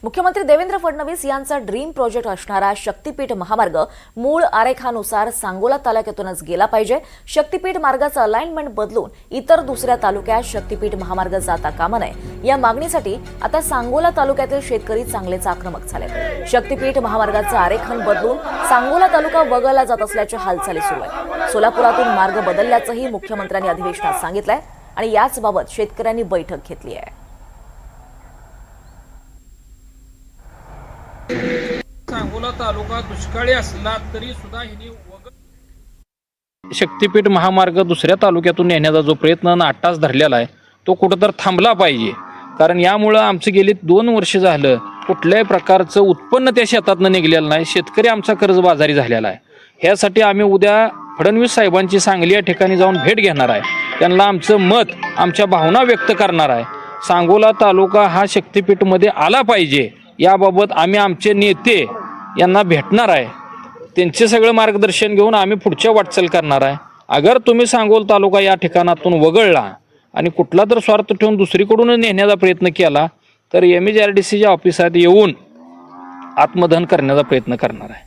मुख्यमंत्री देवेंद्र फडणवीस यांचा dream project असणारा शक्तीपीठ महामार्ग मूळ आरेखनानुसार सांगोला तालुक्यातूनच गेला पाहिजे। शक्तीपीठ मार्गाचं अलाइनमेंट बदलून इतर दुसऱ्या तालुक्यात शक्तीपीठ महामार्ग जाता कामा नये या मागणीसाठी आता सांगोला तालुक्यातील शेतकरी चांगलेच आक्रमक झाले। शक्तीपीठ महामार्गाचं आरेखन बदलून सांगोला तालुका वगळला जात असल्याच्या हालचाली सुरू आहेत। सोलापुरातून मार्ग बदलल्याचंही मुख्यमंत्र्यांनी अधिवेशनात सांगितलंय आणि याचबाबत शेतकऱ्यांनी बैठक घेतली आहे। सांगोला तालुका दुष्काळी असला तरी सुद्धा शक्तीपीठ महामार्ग दुसऱ्या तालुक्यातून नेण्याचा जो प्रयत्न नाटास धरलेला आहे तो कुठंतर थांबला पाहिजे। कारण यामुळे आमचं गेली 2 वर्ष झालं कुठल्याही प्रकारचं उत्पन्न त्या शेतातनं निघलेलं नाही। शेतकरी आमचा कर्जबाजारी झालेला आहे। ह्यासाठी आम्ही उद्या फडणवीस साहेबांची सांगली या ठिकाणी जाऊन भेट घेणार आहे। त्यांना आमचं मत, आमच्या भावना व्यक्त करणार आहे। सांगोला तालुका हा शक्तीपीठमध्ये आला पाहिजे याबाबत आम्ही आमचे नेते यांना भेटणार आहे। त्यांचे सगळं मार्गदर्शन घेऊन आम्ही पुढच्या वाटचाल करणार आहे। अगर तुम्ही सांगोला तालुका या ठिकाणातून वगळला आणि कुठला तर स्वार्थ ठेवून दुसरीकडून नेण्याचा प्रयत्न केला तर MHRDCच्या ऑफिसात येऊन आत्मदहन करण्याचा प्रयत्न करणार आहे।